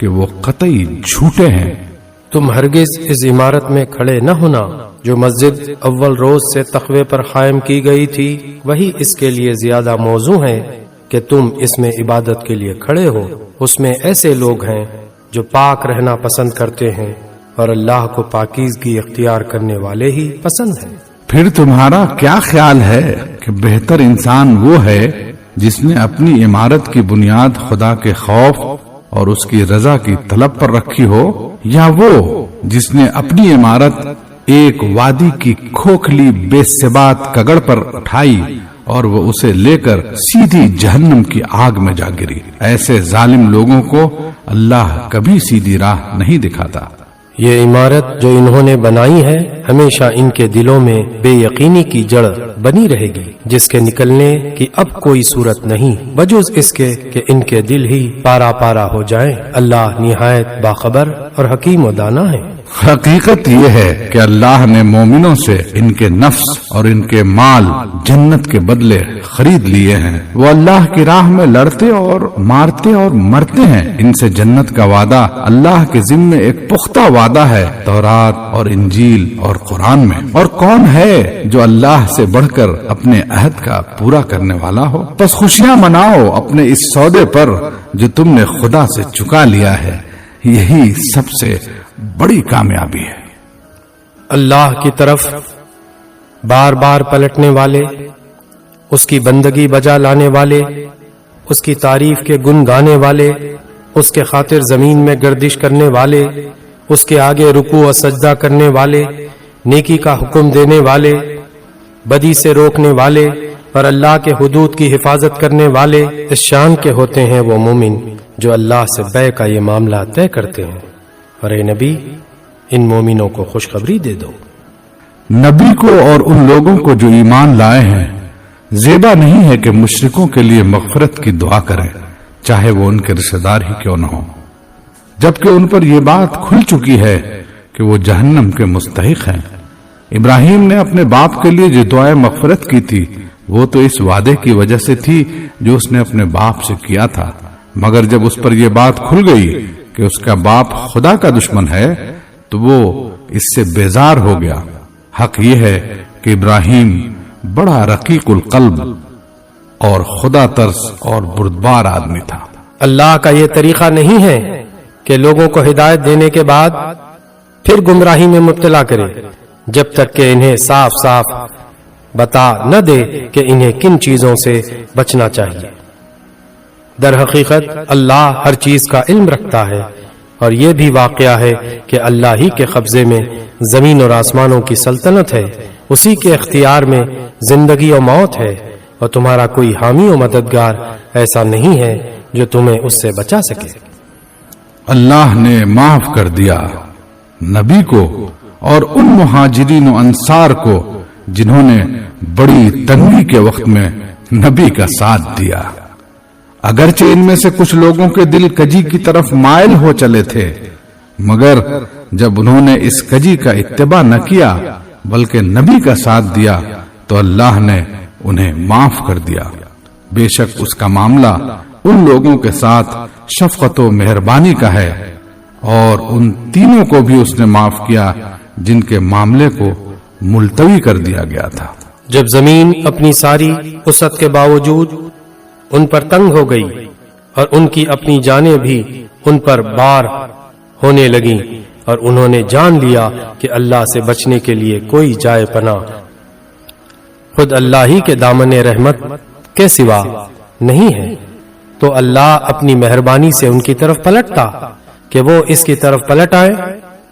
کہ وہ قطعی جھوٹے ہیں۔ تم ہرگز اس عمارت میں کھڑے نہ ہونا جو مسجد اول روز سے تقوی پر قائم کی گئی تھی، وہی اس کے لیے زیادہ موزوں ہے کہ تم اس میں عبادت کے لیے کھڑے ہو۔ اس میں ایسے لوگ ہیں جو پاک رہنا پسند کرتے ہیں اور اللہ کو پاکیزگی اختیار کرنے والے ہی پسند ہیں۔ پھر تمہارا کیا خیال ہے کہ بہتر انسان وہ ہے جس نے اپنی عمارت کی بنیاد خدا کے خوف اور اس کی رضا کی طلب پر رکھی ہو، یا وہ جس نے اپنی عمارت ایک وادی کی کھوکھلی بے ثبات کگڑ پر اٹھائی اور وہ اسے لے کر سیدھی جہنم کی آگ میں جا گری؟ ایسے ظالم لوگوں کو اللہ کبھی سیدھی راہ نہیں دکھاتا۔ یہ عمارت جو انہوں نے بنائی ہے ہمیشہ ان کے دلوں میں بے یقینی کی جڑ بنی رہے گی، جس کے نکلنے کی اب کوئی صورت نہیں بجز اس کے کہ ان کے دل ہی پارا پارا ہو جائیں۔ اللہ نہایت باخبر اور حکیم و دانا ہے۔ حقیقت یہ ہے کہ اللہ نے مومنوں سے ان کے نفس اور ان کے مال جنت کے بدلے خرید لیے ہیں۔ وہ اللہ کی راہ میں لڑتے اور مارتے اور مرتے ہیں۔ ان سے جنت کا وعدہ اللہ کے ذمے ایک پختہ وعدہ ہے تورات اور انجیل اور قرآن میں۔ اور کون ہے جو اللہ سے بڑھ کر اپنے عہد کا پورا کرنے والا ہو؟ بس خوشیاں مناؤ اپنے اس سودے پر جو تم نے خدا سے چکا لیا ہے، یہی سب سے بڑی کامیابی ہے۔ اللہ کی طرف بار بار پلٹنے والے، اس کی بندگی بجا لانے والے، اس کی تعریف کے گن گانے والے، اس کے خاطر زمین میں گردش کرنے والے، اس کے آگے رکوع و سجدہ کرنے والے، نیکی کا حکم دینے والے، بدی سے روکنے والے اور اللہ کے حدود کی حفاظت کرنے والے اس شان کے ہوتے ہیں وہ مومن جو اللہ سے بیع کا یہ معاملہ طے کرتے ہیں۔ اور اے نبی، ان مومنوں کو خوشخبری دے دو۔ نبی کو اور ان لوگوں کو جو ایمان لائے ہیں زیبا نہیں ہے کہ مشرکوں کے لیے مغفرت کی دعا کریں، چاہے وہ ان کے رشتہ دار ہی کیوں نہ ہو، جبکہ ان پر یہ بات کھل چکی ہے کہ وہ جہنم کے مستحق ہیں۔ ابراہیم نے اپنے باپ کے لیے جو دعائیں مغفرت کی تھی وہ تو اس وعدے کی وجہ سے تھی جو اس نے اپنے باپ سے کیا تھا، مگر جب اس پر یہ بات کھل گئی کہ اس کا باپ خدا کا دشمن ہے تو وہ اس سے بیزار ہو گیا۔ حق یہ ہے کہ ابراہیم بڑا رقیق القلب اور خدا ترس اور بردبار آدمی تھا۔ اللہ کا یہ طریقہ نہیں ہے کہ لوگوں کو ہدایت دینے کے بعد پھر گمراہی میں مبتلا کرے جب تک کہ انہیں صاف صاف بتا نہ دے کہ انہیں کن چیزوں سے بچنا چاہیے۔ در حقیقت اللہ ہر چیز کا علم رکھتا ہے، اور یہ بھی واقعہ ہے کہ اللہ ہی کے قبضے میں زمین اور آسمانوں کی سلطنت ہے، اسی کے اختیار میں زندگی و موت ہے، اور تمہارا کوئی حامی و مددگار ایسا نہیں ہے جو تمہیں اس سے بچا سکے۔ اللہ نے معاف کر دیا نبی کو اور ان مہاجرین و انصار کو جنہوں نے بڑی تنگی کے وقت میں نبی کا ساتھ دیا، اگرچہ ان میں سے کچھ لوگوں کے دل کجی کی طرف مائل ہو چلے تھے، مگر جب انہوں نے اس کجی کا اتباع نہ کیا بلکہ نبی کا ساتھ دیا تو اللہ نے انہیں معاف کر دیا۔ بے شک اس کا معاملہ ان لوگوں کے ساتھ شفقت و مہربانی کا ہے، اور ان تینوں کو بھی اس نے معاف کیا جن کے معاملے کو ملتوی کر دیا گیا تھا۔ جب زمین اپنی ساری وسعت کے باوجود ان پر تنگ ہو گئی اور ان کی اپنی جانیں بھی ان پر بار ہونے لگیں اور انہوں نے جان لیا کہ اللہ سے بچنے کے لیے کوئی جائے پناہ خود اللہ ہی کے دامن رحمت کے سوا نہیں ہے، تو اللہ اپنی مہربانی سے ان کی طرف پلٹتا کہ وہ اس کی طرف پلٹ آئے۔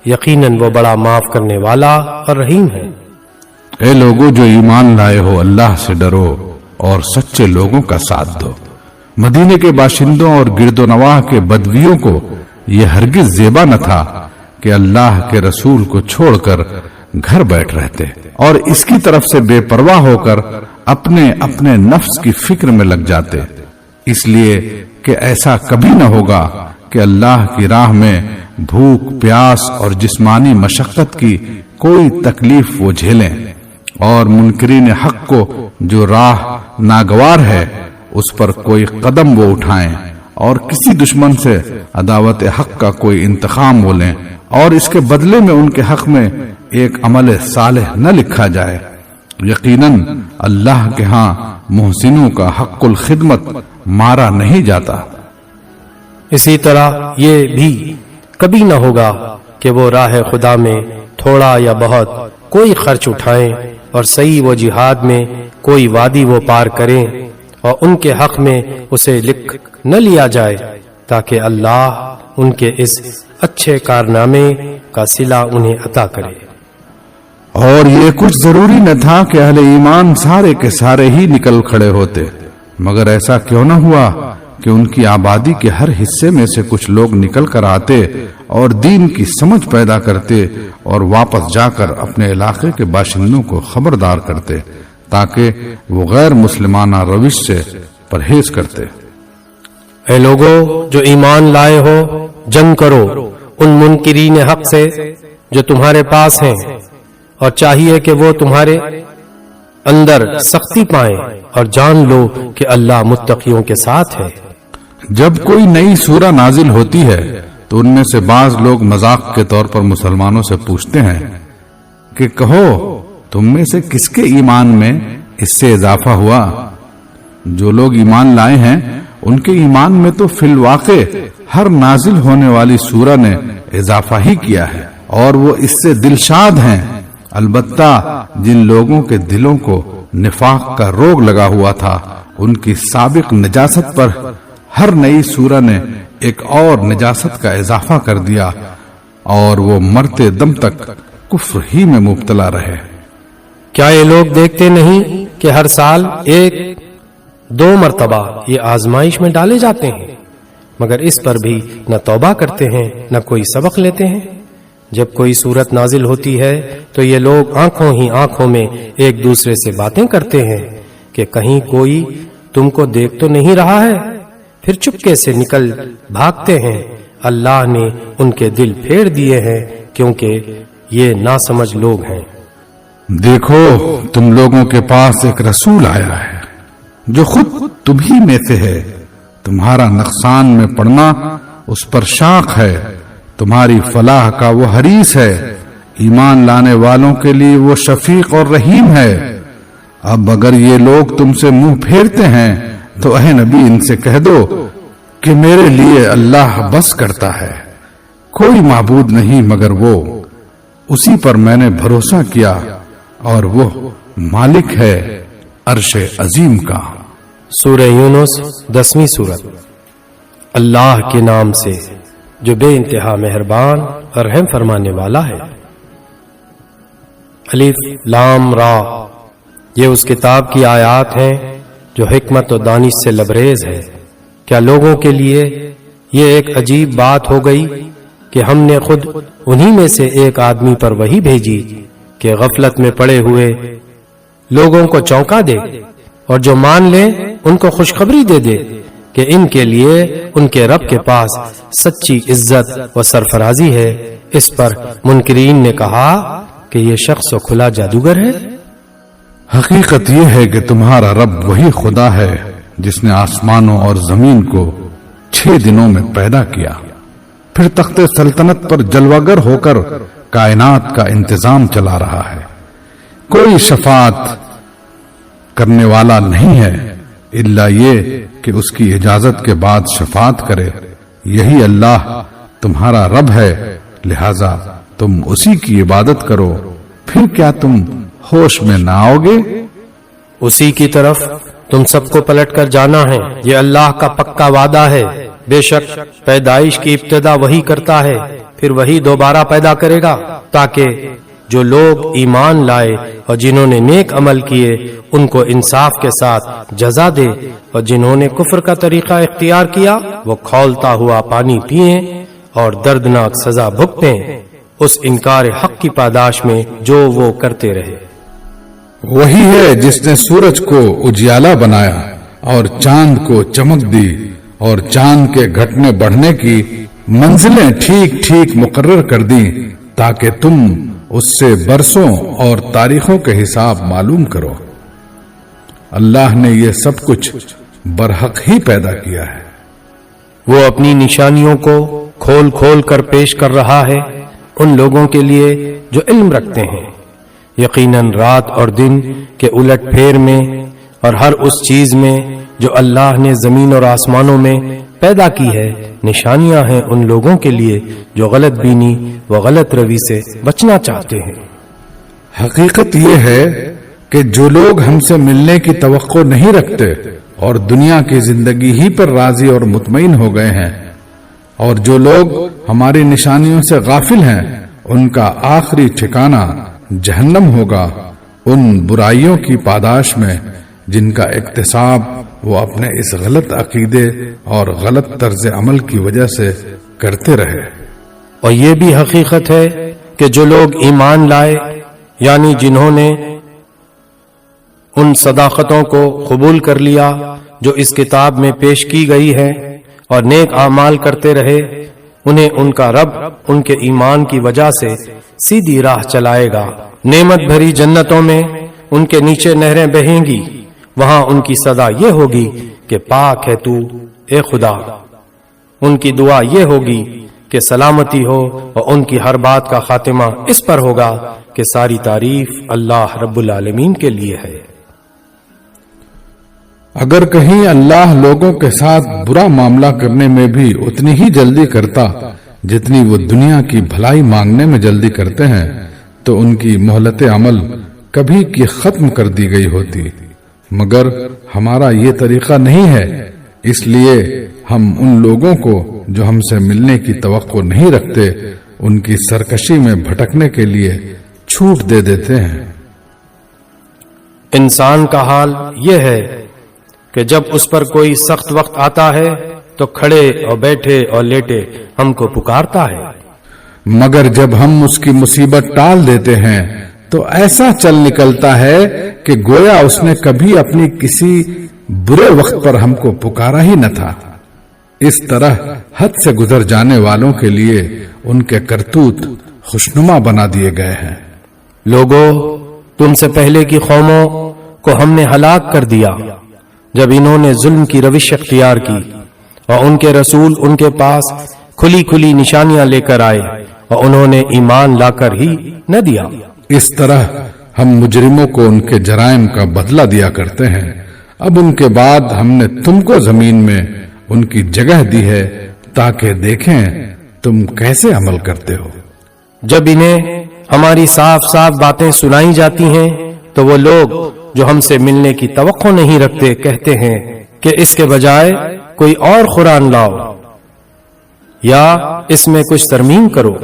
یقیناً وہ بڑا معاف کرنے والا اور رحیم ہے۔ اے لوگوں جو ایمان لائے ہو، اللہ سے ڈرو اور سچے لوگوں کا ساتھ دو۔ مدینے کے باشندوں اور گرد و نواح کے بدویوں کو یہ ہرگز زیبا نہ تھا کہ اللہ کے رسول کو چھوڑ کر گھر بیٹھ رہتے اور اس کی طرف سے بے پرواہ ہو کر اپنے اپنے نفس کی فکر میں لگ جاتے، اس لیے کہ ایسا کبھی نہ ہوگا کہ اللہ کی راہ میں بھوک پیاس اور جسمانی مشقت کی کوئی تکلیف وہ جھیلیں، اور منکرین حق کو جو راہ ناگوار ہے اس پر کوئی قدم وہ اٹھائیں، اور کسی دشمن سے عداوت حق کا کوئی انتقام وہ لیں اور اس کے بدلے میں ان کے حق میں ایک عمل صالح نہ لکھا جائے، یقیناً اللہ کے ہاں محسنوں کا حق الخدمت مارا نہیں جاتا۔ اسی طرح یہ بھی کبھی نہ ہوگا کہ وہ راہ خدا میں تھوڑا یا بہت کوئی خرچ اٹھائیں اور صحیح و جہاد میں کوئی وادی وہ پار کریں اور ان کے حق میں اسے لکھ نہ لیا جائے تاکہ اللہ ان کے اس اچھے کارنامے کا صلہ انہیں عطا کرے۔ اور یہ کچھ ضروری نہ تھا کہ اہل ایمان سارے کے سارے ہی نکل کھڑے ہوتے، مگر ایسا کیوں نہ ہوا کہ ان کی آبادی کے ہر حصے میں سے کچھ لوگ نکل کر آتے اور دین کی سمجھ پیدا کرتے اور واپس جا کر اپنے علاقے کے باشندوں کو خبردار کرتے تاکہ وہ غیر مسلمانہ روش سے پرہیز کرتے۔ اے لوگو جو ایمان لائے ہو، جنگ کرو ان منکرین حق سے جو تمہارے پاس ہیں، اور چاہیے کہ وہ تمہارے اندر سختی پائیں اور جان لو کہ اللہ متقیوں کے ساتھ ہے۔ جب کوئی نئی سورہ نازل ہوتی ہے تو ان میں سے بعض لوگ مذاق کے طور پر مسلمانوں سے پوچھتے ہیں کہ کہو تم میں سے کس کے ایمان میں اس سے اضافہ ہوا؟ جو لوگ ایمان لائے ہیں ان کے ایمان میں تو فی الواقع ہر نازل ہونے والی سورہ نے اضافہ ہی کیا ہے اور وہ اس سے دلشاد ہیں، البتہ جن لوگوں کے دلوں کو نفاق کا روگ لگا ہوا تھا ان کی سابق نجاست پر ہر نئی سورہ نے ایک اور نجاست کا اضافہ کر دیا اور وہ مرتے دم تک کفر ہی میں مبتلا رہے۔ کیا یہ لوگ دیکھتے نہیں کہ ہر سال ایک دو مرتبہ یہ آزمائش میں ڈالے جاتے ہیں، مگر اس پر بھی نہ توبہ کرتے ہیں نہ کوئی سبق لیتے ہیں۔ جب کوئی صورت نازل ہوتی ہے تو یہ لوگ آنکھوں ہی آنکھوں میں ایک دوسرے سے باتیں کرتے ہیں کہ کہیں کوئی تم کو دیکھ تو نہیں رہا ہے، پھر چپکے سے نکل بھاگتے ہیں۔ اللہ نے ان کے دل پھیر دیے ہیں کیونکہ یہ ناسمجھ لوگ ہیں۔ دیکھو تم لوگوں کے پاس ایک رسول آیا ہے جو خود تمہیں میں سے ہے، تمہارا نقصان میں پڑنا اس پر شاق ہے، تمہاری فلاح کا وہ حریص ہے، ایمان لانے والوں کے لیے وہ شفیق اور رحیم ہے۔ اب اگر یہ لوگ تم سے منہ پھیرتے ہیں تو اے نبی ان سے کہہ دو کہ میرے لیے اللہ بس کرتا ہے، کوئی معبود نہیں مگر وہ، اسی پر میں نے بھروسہ کیا اور وہ مالک ہے عرش عظیم کا۔ سورہ یونس 10ویں سورت۔ اللہ کے نام سے جو بے انتہا مہربان اور رحم فرمانے والا ہے۔ الف لام را، یہ اس کتاب کی آیات ہیں جو حکمت و دانش سے لبریز ہے۔ کیا لوگوں کے لیے یہ ایک عجیب بات ہو گئی کہ ہم نے خود انہی میں سے ایک آدمی پر وحی بھیجی کہ غفلت میں پڑے ہوئے لوگوں کو چونکا دے اور جو مان لیں ان کو خوشخبری دے دے کہ ان کے لیے ان کے رب کے پاس سچی عزت و سرفرازی ہے۔ اس پر منکرین نے کہا کہ یہ شخص و کھلا جادوگر ہے۔ حقیقت یہ ہے کہ تمہارا رب وہی خدا ہے جس نے آسمانوں اور زمین کو 6 دنوں میں پیدا کیا، پھر تخت سلطنت پر جلوگر ہو کر کائنات کا انتظام چلا رہا ہے۔ کوئی شفاعت کرنے والا نہیں ہے الا یہ کہ اس کی اجازت کے بعد شفاعت کرے، یہی اللہ تمہارا رب ہے، لہذا تم اسی کی عبادت کرو، پھر کیا تم ہوش میں نہ آؤ گے؟ اسی کی طرف تم سب کو پلٹ کر جانا ہے، یہ اللہ کا پکا وعدہ ہے۔ بے شک پیدائش کی ابتدا وہی کرتا ہے، پھر وہی دوبارہ پیدا کرے گا تاکہ جو لوگ ایمان لائے اور جنہوں نے نیک عمل کیے ان کو انصاف کے ساتھ جزا دے، اور جنہوں نے کفر کا طریقہ اختیار کیا وہ کھولتا ہوا پانی پئیں اور دردناک سزا بھگتیں اس انکار حق کی پاداش میں جو وہ کرتے رہے۔ وہی ہے جس نے سورج کو اجیالا بنایا اور چاند کو چمک دی اور چاند کے گھٹنے بڑھنے کی منزلیں ٹھیک ٹھیک مقرر کر دی تاکہ تم اس سے برسوں اور تاریخوں کے حساب معلوم کرو۔ اللہ نے یہ سب کچھ برحق ہی پیدا کیا ہے۔ وہ اپنی نشانیوں کو کھول کھول کر پیش کر رہا ہے ان لوگوں کے لیے جو علم رکھتے ہیں۔ یقیناً رات اور دن کے الٹ پھیر میں اور ہر اس چیز میں جو اللہ نے زمین اور آسمانوں میں پیدا کی ہے نشانیاں ہیں ان لوگوں کے لیے جو غلط بینی و غلط روی سے بچنا چاہتے ہیں۔ حقیقت یہ ہے کہ جو لوگ ہم سے ملنے کی توقع نہیں رکھتے اور دنیا کی زندگی ہی پر راضی اور مطمئن ہو گئے ہیں، اور جو لوگ ہماری نشانیوں سے غافل ہیں، ان کا آخری ٹھکانہ جہنم ہوگا، ان برائیوں کی پاداش میں جن کا اکتساب وہ اپنے اس غلط عقیدے اور غلط طرز عمل کی وجہ سے کرتے رہے۔ اور یہ بھی حقیقت ہے کہ جو لوگ ایمان لائے، یعنی جنہوں نے ان صداقتوں کو قبول کر لیا جو اس کتاب میں پیش کی گئی ہے اور نیک اعمال کرتے رہے، انہیں ان کا رب ان کے ایمان کی وجہ سے سیدھی راہ چلائے گا۔ نعمت بھری جنتوں میں ان کے نیچے نہریں بہیں گی، وہاں ان کی صدا یہ ہوگی کہ پاک ہے تو اے خدا۔ ان کی دعا یہ ہوگی کہ سلامتی ہو، اور ان کی ہر بات کا خاتمہ اس پر ہوگا کہ ساری تعریف اللہ رب العالمین کے لیے ہے۔ اگر کہیں اللہ لوگوں کے ساتھ برا معاملہ کرنے میں بھی اتنی ہی جلدی کرتا جتنی وہ دنیا کی بھلائی مانگنے میں جلدی کرتے ہیں تو ان کی مہلت عمل کبھی کی ختم کر دی گئی ہوتی، مگر ہمارا یہ طریقہ نہیں ہے، اس لیے ہم ان لوگوں کو جو ہم سے ملنے کی توقع نہیں رکھتے ان کی سرکشی میں بھٹکنے کے لیے چھوٹ دے دیتے ہیں۔ انسان کا حال یہ ہے کہ جب اس پر کوئی سخت وقت آتا ہے تو کھڑے اور بیٹھے اور لیٹے ہم کو پکارتا ہے، مگر جب ہم اس کی مصیبت ٹال دیتے ہیں تو ایسا چل نکلتا ہے کہ گویا اس نے کبھی اپنی کسی برے وقت پر ہم کو پکارا ہی نہ تھا۔ اس طرح حد سے گزر جانے والوں کے لیے ان کے کرتوت خوشنما بنا دیے گئے ہیں۔ لوگوں، تم سے پہلے کی قوموں کو ہم نے ہلاک کر دیا جب انہوں نے ظلم کی روش اختیار کی، اور ان کے رسول ان کے پاس کھلی کھلی نشانیاں لے کر آئے اور انہوں نے ایمان لا کر ہی نہ دیا۔ اس طرح ہم مجرموں کو ان کے جرائم کا بدلہ دیا کرتے ہیں۔ اب ان کے بعد ہم نے تم کو زمین میں ان کی جگہ دی ہے تاکہ دیکھیں تم کیسے عمل کرتے ہو۔ جب انہیں ہماری صاف صاف باتیں سنائی جاتی ہیں تو وہ لوگ جو ہم سے ملنے کی توقع نہیں رکھتے کہتے ہیں کہ اس کے بجائے کوئی اور قرآن لاؤ یا اس میں کچھ ترمیم کرو۔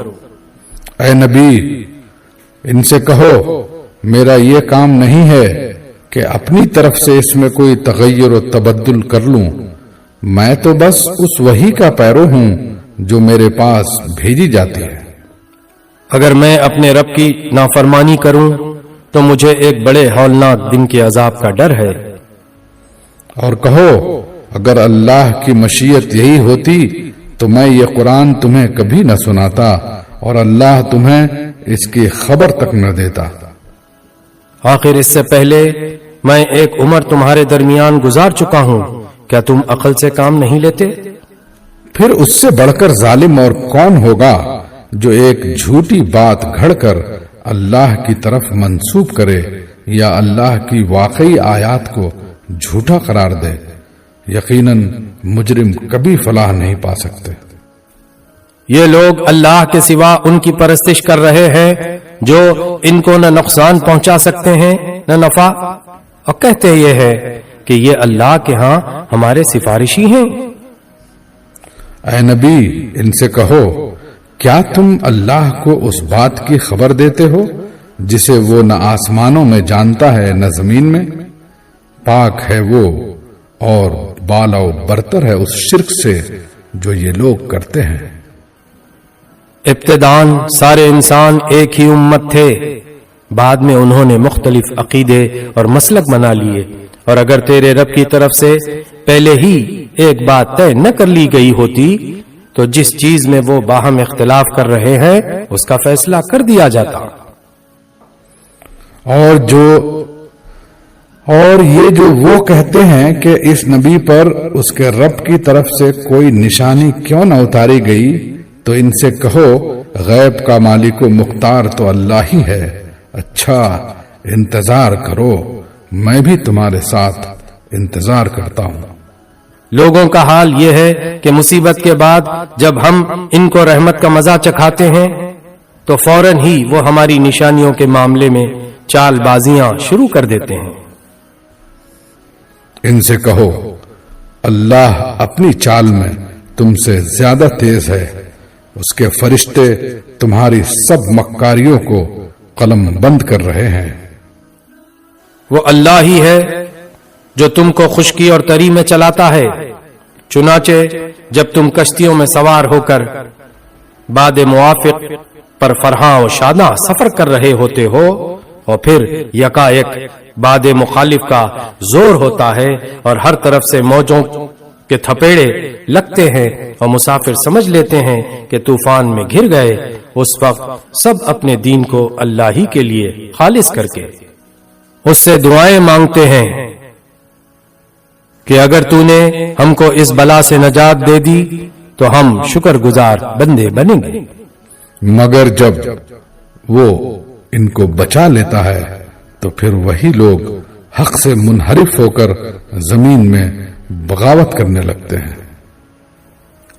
اے نبی، ان سے کہو میرا یہ کام نہیں ہے کہ اپنی طرف سے اس میں کوئی تغیر و تبدل کر لوں، میں تو بس اس وحی کا پیرو ہوں جو میرے پاس بھیجی جاتی ہے۔ اگر میں اپنے رب کی نافرمانی کروں تو مجھے ایک بڑے ہولناک دن کے عذاب کا ڈر ہے۔ اور کہو اگر اللہ کی مشیت یہی ہوتی تو میں یہ قرآن تمہیں کبھی نہ سناتا اور اللہ تمہیں اس کی خبر تک نہ دیتا۔ آخر اس سے پہلے میں ایک عمر تمہارے درمیان گزار چکا ہوں، کیا تم عقل سے کام نہیں لیتے؟ پھر اس سے بڑھ کر ظالم اور کون ہوگا جو ایک جھوٹی بات گھڑ کر اللہ کی طرف منسوب کرے یا اللہ کی واقعی آیات کو جھوٹا قرار دے۔ یقیناً مجرم کبھی فلاح نہیں پا سکتے۔ یہ لوگ اللہ کے سوا ان کی پرستش کر رہے ہیں جو ان کو نہ نقصان پہنچا سکتے ہیں نہ نفع، اور کہتے یہ ہے کہ یہ اللہ کے ہاں ہمارے سفارشی ہیں۔ اے نبی، ان سے کہو کیا تم اللہ کو اس بات کی خبر دیتے ہو جسے وہ نہ آسمانوں میں جانتا ہے نہ زمین میں؟ پاک ہے وہ اور بالا و برتر ہے اس شرک سے جو یہ لوگ کرتے ہیں۔ ابتداً سارے انسان ایک ہی امت تھے، بعد میں انہوں نے مختلف عقیدے اور مسلک بنا لیے، اور اگر تیرے رب کی طرف سے پہلے ہی ایک بات طے نہ کر لی گئی ہوتی تو جس چیز میں وہ باہم اختلاف کر رہے ہیں اس کا فیصلہ کر دیا جاتا۔ اور یہ جو وہ کہتے ہیں کہ اس نبی پر اس کے رب کی طرف سے کوئی نشانی کیوں نہ اتاری گئی، تو ان سے کہو غیب کا مالک و مختار تو اللہ ہی ہے، اچھا انتظار کرو، میں بھی تمہارے ساتھ انتظار کرتا ہوں۔ لوگوں کا حال یہ ہے کہ مصیبت کے بعد جب ہم ان کو رحمت کا مزہ چکھاتے ہیں تو فوراً ہی وہ ہماری نشانیوں کے معاملے میں چال بازیاں شروع کر دیتے ہیں۔ ان سے کہو اللہ اپنی چال میں تم سے زیادہ تیز ہے، اس کے فرشتے تمہاری سب مکاریوں کو قلم بند کر رہے ہیں۔ وہ اللہ ہی ہے جو تم کو خشکی اور تری میں چلاتا ہے، چنانچہ جب تم کشتیوں میں سوار ہو کر باد موافق پر فرحاں و شاداں سفر کر رہے ہوتے ہو اور پھر یکایک باد مخالف کا زور ہوتا ہے اور ہر طرف سے موجوں کے تھپیڑے لگتے ہیں اور مسافر سمجھ لیتے ہیں کہ طوفان میں گر گئے، اس وقت سب اپنے دین کو اللہ ہی کے لیے خالص کر کے اس سے دعائیں مانگتے ہیں کہ اگر تو نے ہم کو اس بلا سے نجات دے دی تو ہم شکر گزار بندے بنیں گے۔ مگر جب وہ ان کو بچا لیتا ہے تو پھر وہی لوگ حق سے منحرف ہو کر زمین میں بغاوت کرنے لگتے ہیں۔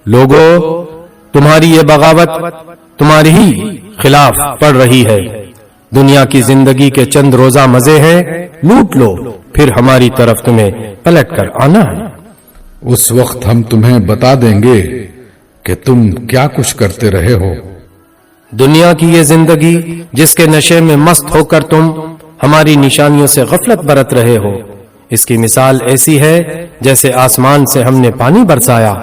لوگو، تمہاری یہ بغاوت تمہاری ہی خلاف پڑ رہی ہے۔ دنیا کی زندگی کے چند روزہ مزے ہیں، لوٹ لو، پھر ہماری طرف تمہیں پلٹ کر آنا ہے۔ اس وقت ہم تمہیں بتا دیں گے کہ تم کیا کچھ کرتے رہے ہو۔ دنیا کی یہ زندگی جس کے نشے میں مست ہو کر تم ہماری نشانیوں سے غفلت برت رہے ہو، اس کی مثال ایسی ہے جیسے آسمان سے ہم نے پانی برسایا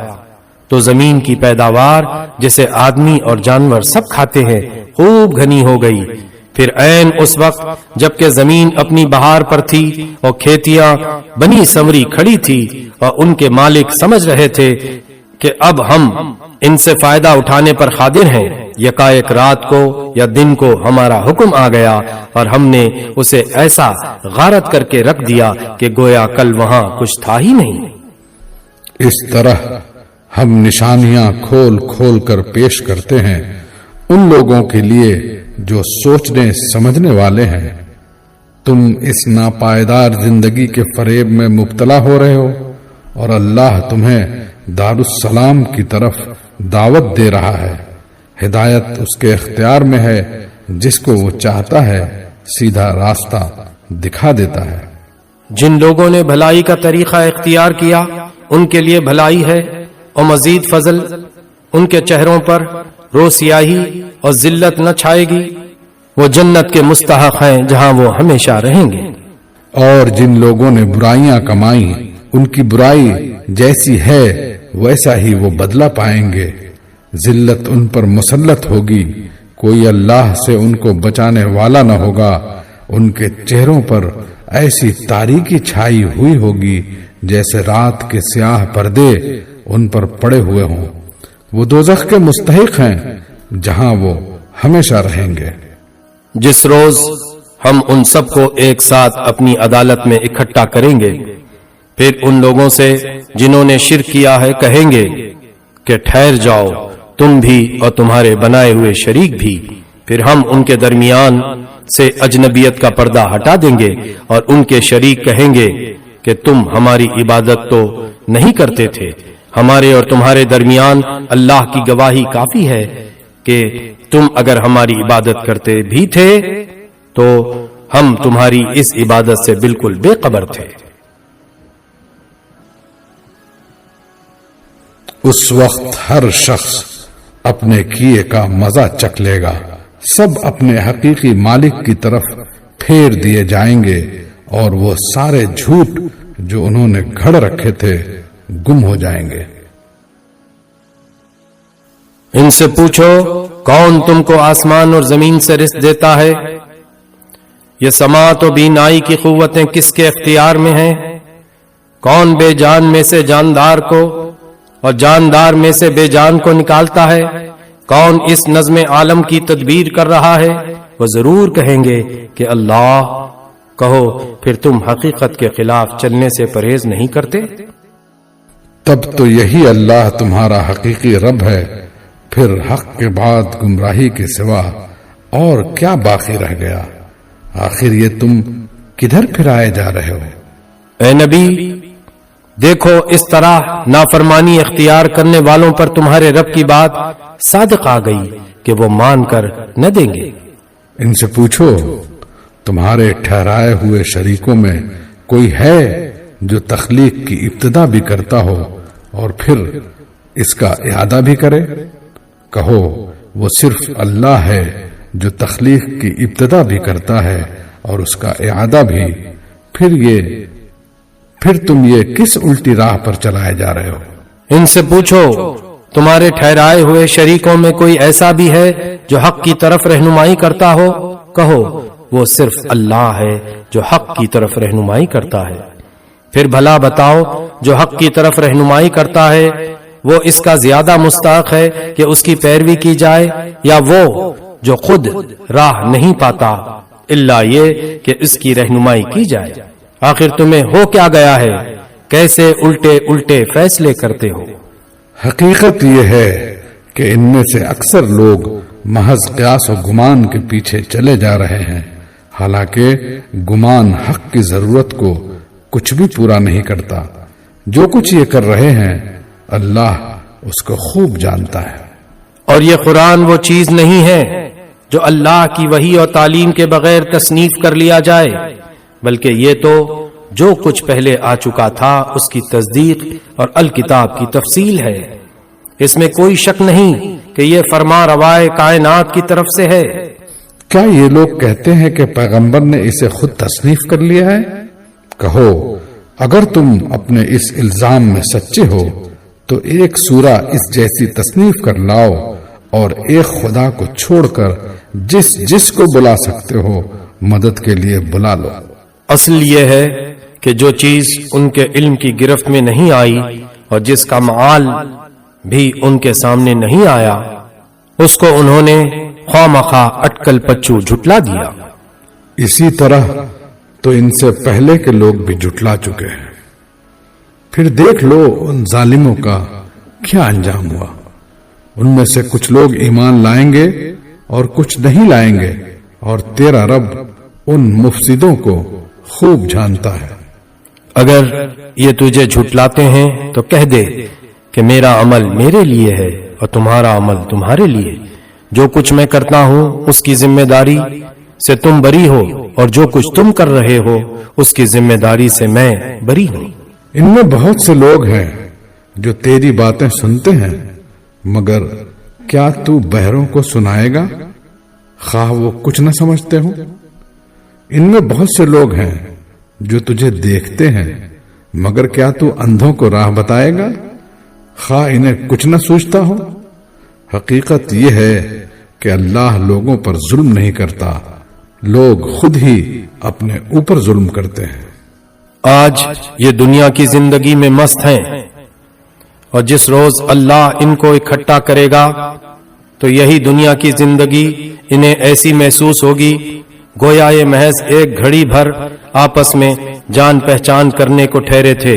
تو زمین کی پیداوار جسے آدمی اور جانور سب کھاتے ہیں خوب گھنی ہو گئی۔ پھر عین اس وقت جبکہ زمین اپنی بہار پر تھی اور کھیتیاں بنی سمری کھڑی تھی اور ان کے مالک سمجھ رہے تھے کہ اب ہم ان سے فائدہ اٹھانے پر قادر ہیں، یکایک رات کو یا دن کو ہمارا حکم آ گیا اور ہم نے اسے ایسا غارت کر کے رکھ دیا کہ گویا کل وہاں کچھ تھا ہی نہیں۔ اس طرح ہم نشانیاں کھول کھول کر پیش کرتے ہیں ان لوگوں کے لیے جو سوچنے سمجھنے والے ہیں۔ تم اس ناپائیدار زندگی کے فریب میں مبتلا ہو رہے ہو اور اللہ تمہیں دارالسلام کی طرف دعوت دے رہا ہے۔ ہدایت اس کے اختیار میں ہے، جس کو وہ چاہتا ہے سیدھا راستہ دکھا دیتا ہے۔ جن لوگوں نے بھلائی کا طریقہ اختیار کیا ان کے لیے بھلائی ہے اور مزید فضل، ان کے چہروں پر رو سیاہی اور ذلت نہ چھائے گی، وہ جنت کے مستحق ہیں جہاں وہ ہمیشہ رہیں گے۔ اور جن لوگوں نے برائیاں کمائیں ان کی برائی جیسی ہے ویسا ہی وہ بدلہ پائیں گے، ذلت ان پر مسلط ہوگی، کوئی اللہ سے ان کو بچانے والا نہ ہوگا، ان کے چہروں پر ایسی تاریکی چھائی ہوئی ہوگی جیسے رات کے سیاہ پردے ان پر پڑے ہوئے ہوں، وہ دوزخ کے مستحق ہیں جہاں وہ ہمیشہ رہیں گے۔ جس روز ہم ان سب کو ایک ساتھ اپنی عدالت میں اکٹھا کریں گے، پھر ان لوگوں سے جنہوں نے شرک کیا ہے کہیں گے کہ ٹھہر جاؤ تم بھی اور تمہارے بنائے ہوئے شریک بھی، پھر ہم ان کے درمیان سے اجنبیت کا پردہ ہٹا دیں گے اور ان کے شریک کہیں گے کہ تم ہماری عبادت تو نہیں کرتے تھے، ہمارے اور تمہارے درمیان اللہ کی گواہی کافی ہے کہ تم اگر ہماری عبادت کرتے بھی تھے تو ہم تمہاری اس عبادت سے بالکل بے خبر تھے۔ اس وقت ہر شخص اپنے کیے کا مزہ چکھ لے گا، سب اپنے حقیقی مالک کی طرف پھیر دیے جائیں گے اور وہ سارے جھوٹ جو انہوں نے گھڑ رکھے تھے گم ہو جائیں گے۔ ان سے پوچھو کون تم کو آسمان اور زمین سے رزق دیتا ہے؟ یہ سماعت و بینائی کی قوتیں کس کے اختیار میں ہیں؟ کون بے جان میں سے جاندار کو اور جاندار میں سے بے جان کو نکالتا ہے؟ کون اس نظم عالم کی تدبیر کر رہا ہے؟ وہ ضرور کہیں گے کہ اللہ، کہو پھر تم حقیقت کے خلاف چلنے سے پرہیز نہیں کرتے؟ تب تو یہی اللہ تمہارا حقیقی رب ہے، پھر حق کے بعد گمراہی کے سوا اور کیا باقی رہ گیا؟ آخر یہ تم کدھر پھرائے جا رہے ہو؟ اے نبی، دیکھو اس طرح نافرمانی اختیار کرنے والوں پر تمہارے رب کی بات صادق آ گئی کہ وہ مان کر نہ دیں گے۔ ان سے پوچھو تمہارے ٹھہرائے ہوئے شریکوں میں کوئی ہے جو تخلیق کی ابتدا بھی کرتا ہو اور پھر اس کا اعادہ بھی کرے؟ کہو وہ صرف اللہ ہے جو تخلیق کی ابتدا بھی کرتا ہے اور اس کا اعادہ بھی۔ پھر تم یہ کس الٹی راہ پر چلائے جا رہے ہو؟ ان سے پوچھو تمہارے ٹھہرائے ہوئے شریکوں میں کوئی ایسا بھی ہے جو حق کی طرف رہنمائی کرتا ہو؟ کہو وہ صرف اللہ ہے جو حق کی طرف رہنمائی کرتا ہے۔ پھر بھلا بتاؤ جو حق کی طرف رہنمائی کرتا ہے وہ اس کا زیادہ مستحق ہے کہ اس کی پیروی کی جائے، یا وہ جو خود راہ نہیں پاتا الا یہ کہ اس کی رہنمائی کی جائے؟ آخر تمہیں ہو کیا گیا ہے؟ کیسے الٹے الٹے فیصلے کرتے ہو؟ حقیقت یہ ہے کہ ان میں سے اکثر لوگ محض قیاس و گمان کے پیچھے چلے جا رہے ہیں، حالانکہ گمان حق کی ضرورت کو کچھ بھی پورا نہیں کرتا۔ جو کچھ یہ کر رہے ہیں اللہ اس کو خوب جانتا ہے۔ اور یہ قرآن وہ چیز نہیں ہے جو اللہ کی وحی اور تعلیم کے بغیر تصنیف کر لیا جائے، بلکہ یہ تو جو کچھ پہلے آ چکا تھا اس کی تصدیق اور الکتاب کی تفصیل ہے۔ اس میں کوئی شک نہیں کہ یہ فرما روائے کائنات کی طرف سے ہے۔ کیا یہ لوگ کہتے ہیں کہ پیغمبر نے اسے خود تصنیف کر لیا ہے؟ کہو اگر تم اپنے اس الزام میں سچے ہو تو ایک سورہ اس جیسی تصنیف کر لاؤ اور ایک خدا کو چھوڑ کر جس کو بلا سکتے ہو مدد کے لیے بلا لو۔ اصل یہ ہے کہ جو چیز ان کے علم کی گرفت میں نہیں آئی اور جس کا معال بھی ان کے سامنے نہیں آیا اس کو انہوں نے خواہ مخواہ اٹکل پچو جھٹلا دیا۔ اسی طرح تو ان سے پہلے کے لوگ بھی جھٹلا چکے ہیں۔ پھر دیکھ لو ان ظالموں کا کیا انجام ہوا۔ ان میں سے کچھ لوگ ایمان لائیں گے اور کچھ نہیں لائیں گے، اور تیرا رب ان مفسدوں کو خوب جانتا ہے۔ اگر یہ تجھے جھٹلاتے ہیں تو کہہ دے کہ میرا عمل میرے لیے ہے اور تمہارا عمل تمہارے لیے، جو کچھ میں کرتا ہوں اس کی ذمہ داری سے تم بری ہو، اور جو کچھ تم کر رہے ہو اس کی ذمہ داری سے میں بری ہوں۔ ان میں بہت سے لوگ ہیں جو تیری باتیں سنتے ہیں، مگر کیا تو بہروں کو سنائے گا خواہ وہ کچھ نہ سمجھتے ہوں؟ ان میں بہت سے لوگ ہیں جو تجھے دیکھتے ہیں، مگر کیا تو اندھوں کو راہ بتائے گا خواہ انہیں کچھ نہ سوچتا ہو؟ حقیقت یہ ہے کہ اللہ لوگوں پر ظلم نہیں کرتا، لوگ خود ہی اپنے اوپر ظلم کرتے ہیں۔ آج یہ دنیا کی زندگی میں مست ہیں، اور جس روز اللہ ان کو اکٹھا کرے گا تو یہی دنیا کی زندگی انہیں ایسی محسوس ہوگی گویا یہ محض ایک گھڑی بھر آپس میں جان پہچان کرنے کو ٹھہرے تھے۔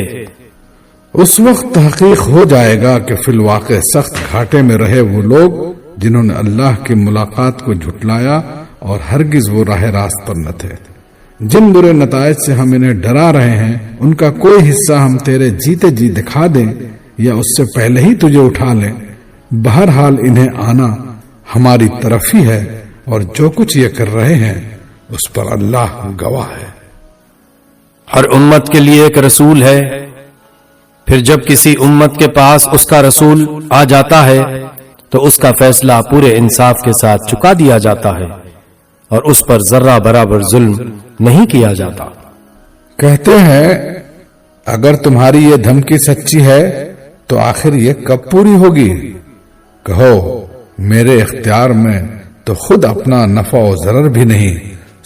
اس وقت تحقیق ہو جائے گا کہ فی الواقع سخت گھاٹے میں رہے وہ لوگ جنہوں نے اللہ کی ملاقات کو جھٹلایا اور ہرگز وہ راہ راست پر نہ تھے۔ جن برے نتائج سے ہم انہیں ڈرا رہے ہیں ان کا کوئی حصہ ہم تیرے جیتے جی دکھا دیں یا اس سے پہلے ہی تجھے اٹھا لیں، بہرحال انہیں آنا ہماری طرف ہی ہے، اور جو کچھ یہ کر رہے ہیں اس پر اللہ گواہ ہے۔ ہر امت کے لیے ایک رسول ہے، پھر جب کسی امت کے پاس اس کا رسول آ جاتا ہے تو اس کا فیصلہ پورے انصاف کے ساتھ چکا دیا جاتا ہے اور اس پر ذرہ برابر ظلم نہیں کیا جاتا۔ کہتے ہیں اگر تمہاری یہ دھمکی سچی ہے تو آخر یہ کب پوری ہوگی؟ کہو میرے اختیار میں تو خود اپنا نفع و ضرر بھی نہیں،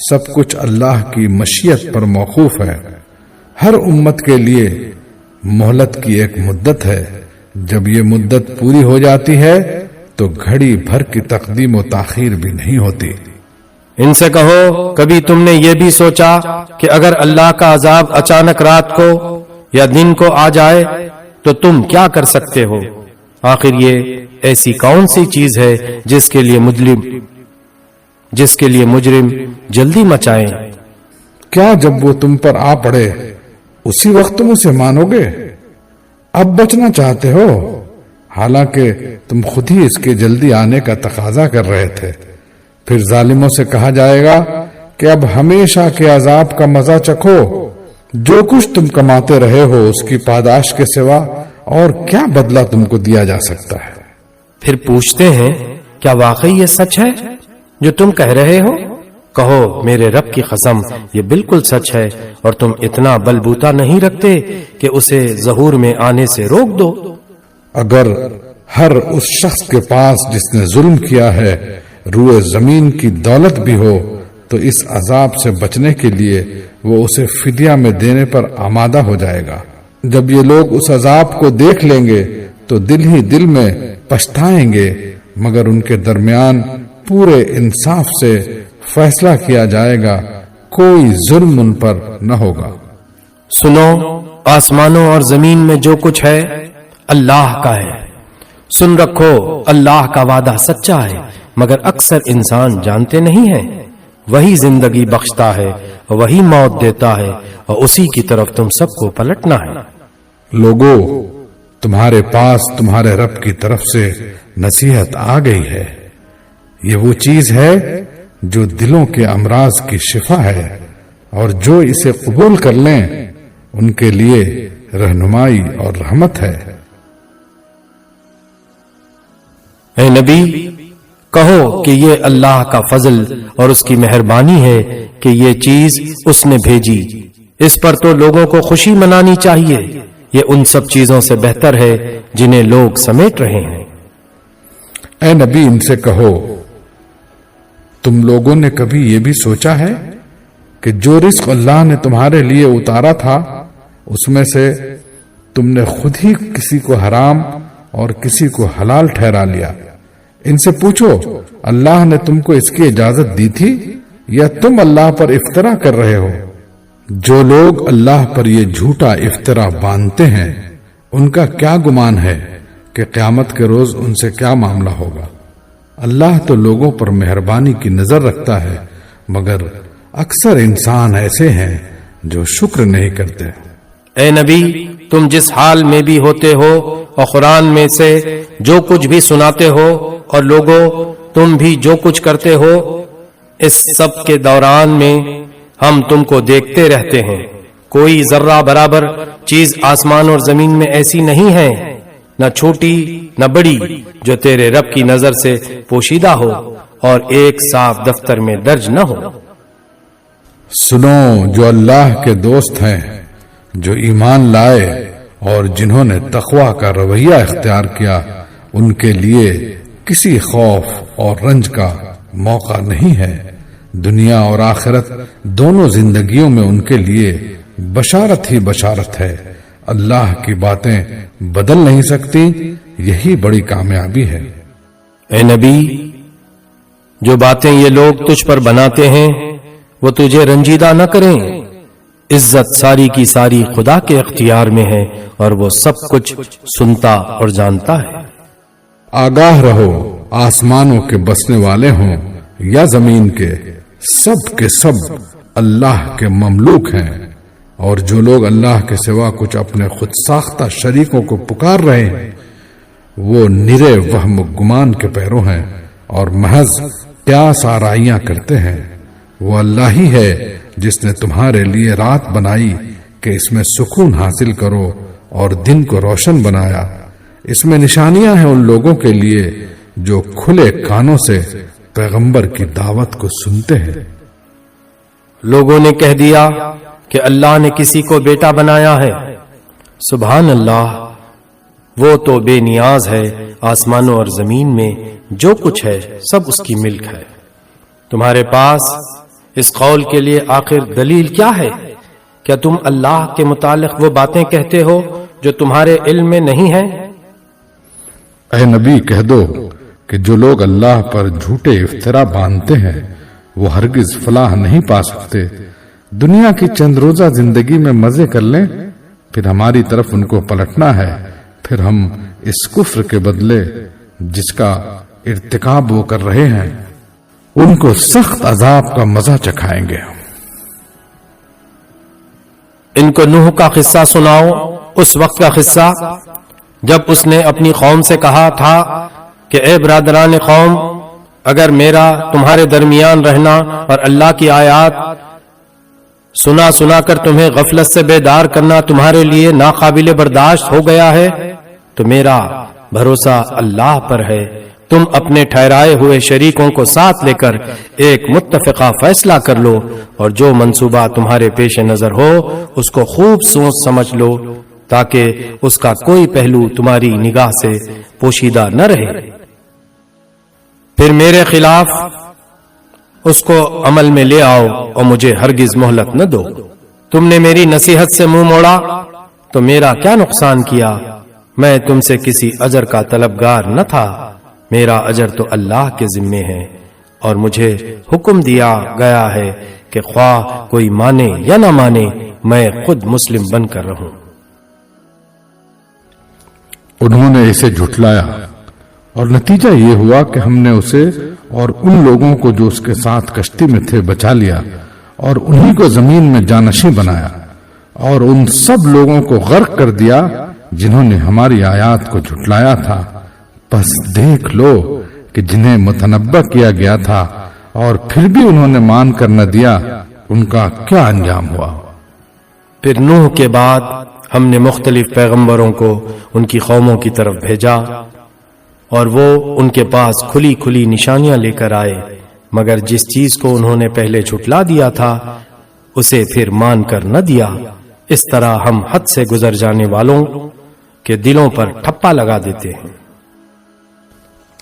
سب کچھ اللہ کی مشیت پر موقوف ہے۔ ہر امت کے لیے مہلت کی ایک مدت ہے، جب یہ مدت پوری ہو جاتی ہے تو گھڑی بھر کی تقدیم و تاخیر بھی نہیں ہوتی۔ ان سے کہو کبھی تم نے یہ بھی سوچا کہ اگر اللہ کا عذاب اچانک رات کو یا دن کو آ جائے تو تم کیا کر سکتے ہو؟ آخر یہ ایسی کون سی چیز ہے جس کے لیے مجرم جلدی مچائیں؟ کیا جب وہ تم پر آ پڑے اسی وقت تم اسے مانو گے؟ اب بچنا چاہتے ہو، حالانکہ تم خود ہی اس کے جلدی آنے کا تقاضا کر رہے تھے۔ پھر ظالموں سے کہا جائے گا کہ اب ہمیشہ کے عذاب کا مزہ چکھو، جو کچھ تم کماتے رہے ہو اس کی پاداش کے سوا اور کیا بدلہ تم کو دیا جا سکتا ہے؟ پھر پوچھتے ہیں کیا واقعی یہ سچ ہے جو تم کہہ رہے ہو؟ کہو میرے رب کی قسم یہ بالکل سچ ہے، اور تم اتنا بلبوتا نہیں رکھتے کہ اسے ظہور میں آنے سے روک دو۔ اگر ہر اس شخص کے پاس جس نے ظلم کیا ہے روئے زمین کی دولت بھی ہو تو اس عذاب سے بچنے کے لیے وہ اسے فدیہ میں دینے پر آمادہ ہو جائے گا۔ جب یہ لوگ اس عذاب کو دیکھ لیں گے تو دل ہی دل میں پچھتائیں گے، مگر ان کے درمیان پورے انصاف سے فیصلہ کیا جائے گا، کوئی ظلم ان پر نہ ہوگا۔ سنو، آسمانوں اور زمین میں جو کچھ ہے اللہ کا ہے۔ سن رکھو، اللہ کا وعدہ سچا ہے، مگر اکثر انسان جانتے نہیں ہیں۔ وہی زندگی بخشتا ہے، وہی موت دیتا ہے، اور اسی کی طرف تم سب کو پلٹنا ہے۔ لوگو، تمہارے پاس تمہارے رب کی طرف سے نصیحت آ گئی ہے۔ یہ وہ چیز ہے جو دلوں کے امراض کی شفا ہے، اور جو اسے قبول کر لیں ان کے لیے رہنمائی اور رحمت ہے۔ اے نبی، کہو کہ یہ اللہ کا فضل اور اس کی مہربانی ہے کہ یہ چیز اس نے بھیجی، اس پر تو لوگوں کو خوشی منانی چاہیے۔ یہ ان سب چیزوں سے بہتر ہے جنہیں لوگ سمیٹ رہے ہیں۔ اے نبی، ان سے کہو تم لوگوں نے کبھی یہ بھی سوچا ہے کہ جو رزق اللہ نے تمہارے لیے اتارا تھا اس میں سے تم نے خود ہی کسی کو حرام اور کسی کو حلال ٹھہرا لیا؟ ان سے پوچھو اللہ نے تم کو اس کی اجازت دی تھی یا تم اللہ پر افطرا کر رہے ہو؟ جو لوگ اللہ پر یہ جھوٹا افطرا باندھتے ہیں ان کا کیا گمان ہے کہ قیامت کے روز ان سے کیا معاملہ ہوگا؟ اللہ تو لوگوں پر مہربانی کی نظر رکھتا ہے، مگر اکثر انسان ایسے ہیں جو شکر نہیں کرتے۔ اے نبی، تم جس حال میں بھی ہوتے ہو اور قرآن میں سے جو کچھ بھی سناتے ہو، اور لوگوں تم بھی جو کچھ کرتے ہو، اس سب کے دوران میں ہم تم کو دیکھتے رہتے ہیں۔ کوئی ذرہ برابر چیز آسمان اور زمین میں ایسی نہیں ہے، نہ چھوٹی نہ بڑی، جو تیرے رب کی نظر سے پوشیدہ ہو اور ایک صاف دفتر میں درج نہ ہو۔ سنو، جو اللہ کے دوست ہیں، جو ایمان لائے اور جنہوں نے تقوی کا رویہ اختیار کیا، ان کے لیے کسی خوف اور رنج کا موقع نہیں ہے۔ دنیا اور آخرت دونوں زندگیوں میں ان کے لیے بشارت ہی بشارت ہے۔ اللہ کی باتیں بدل نہیں سکتی، یہی بڑی کامیابی ہے۔ اے نبی، جو باتیں یہ لوگ تجھ پر بناتے ہیں وہ تجھے رنجیدہ نہ کریں۔ عزت ساری کی ساری خدا کے اختیار میں ہے، اور وہ سب کچھ سنتا اور جانتا ہے۔ آگاہ رہو، آسمانوں کے بسنے والے ہوں یا زمین کے سب اللہ کے مملوک ہیں، اور جو لوگ اللہ کے سوا کچھ اپنے خود ساختہ شریکوں کو پکار رہے ہیں وہ نرے وہم و گمان کے پیرو ہیں اور محض قیاس آرائیاں کرتے ہیں۔ وہ اللہ ہی ہے جس نے تمہارے لیے رات بنائی کہ اس میں سکون حاصل کرو اور دن کو روشن بنایا۔ اس میں نشانیاں ہیں ان لوگوں کے لیے جو کھلے کانوں سے پیغمبر کی دعوت کو سنتے ہیں۔ لوگوں نے کہہ دیا کہ اللہ نے کسی کو بیٹا بنایا ہے۔ سبحان اللہ، وہ تو بے نیاز ہے، آسمانوں اور زمین میں جو کچھ ہے سب اس کی ملک ہے۔ تمہارے پاس اس قول کے لیے آخر دلیل کیا ہے؟ کیا تم اللہ کے متعلق وہ باتیں کہتے ہو جو تمہارے علم میں نہیں ہیں؟ اے نبی، کہہ دو کہ جو لوگ اللہ پر جھوٹے افطرا باندھتے ہیں وہ ہرگز فلاح نہیں پا سکتے۔ دنیا کی چند روزہ زندگی میں مزے کر لیں، پھر ہماری طرف ان کو پلٹنا ہے، پھر ہم اس کفر کے بدلے جس کا ارتکاب وہ کر رہے ہیں ان کو سخت عذاب کا مزہ چکھائیں گے۔ ان کو نوح کا قصہ سناؤ، اس وقت کا قصہ جب اس نے اپنی قوم سے کہا تھا کہ اے برادران قوم، اگر میرا تمہارے درمیان رہنا اور اللہ کی آیات سنا سنا کر تمہیں غفلت سے بیدار کرنا تمہارے لیے ناقابل برداشت ہو گیا ہے تو میرا بھروسہ اللہ پر ہے۔ تم اپنے ٹھہرائے ہوئے شریکوں کو ساتھ لے کر ایک متفقہ فیصلہ کر لو، اور جو منصوبہ تمہارے پیش نظر ہو اس کو خوب سوچ سمجھ لو تاکہ اس کا کوئی پہلو تمہاری نگاہ سے پوشیدہ نہ رہے، پھر میرے خلاف اس کو عمل میں لے آؤ اور مجھے ہرگز مہلت نہ دو۔ تم نے میری نصیحت سے منہ موڑا تو میرا کیا نقصان کیا؟ میں تم سے کسی اجر کا طلبگار نہ تھا، میرا اجر تو اللہ کے ذمے ہے، اور مجھے حکم دیا گیا ہے کہ خواہ کوئی مانے یا نہ مانے میں خود مسلم بن کر رہوں۔ انہوں نے اسے جھٹلایا اور نتیجہ یہ ہوا کہ ہم نے اسے اور ان لوگوں کو جو اس کے ساتھ کشتی میں تھے بچا لیا، اور انہی کو زمین میں جانشین بنایا، اور ان سب لوگوں کو غرق کر دیا جنہوں نے ہماری آیات کو جھٹلایا تھا۔ بس دیکھ لو کہ جنہیں متنبہ کیا گیا تھا اور پھر بھی انہوں نے مان کر نہ دیا، ان کا کیا انجام ہوا۔ پھر نوح کے بعد ہم نے مختلف پیغمبروں کو ان کی قوموں کی طرف بھیجا، اور وہ ان کے پاس کھلی کھلی نشانیاں لے کر آئے، مگر جس چیز کو انہوں نے پہلے جھٹلا دیا تھا اسے پھر مان کر نہ دیا۔ اس طرح ہم حد سے گزر جانے والوں کے دلوں پر ٹھپا لگا دیتے ہیں۔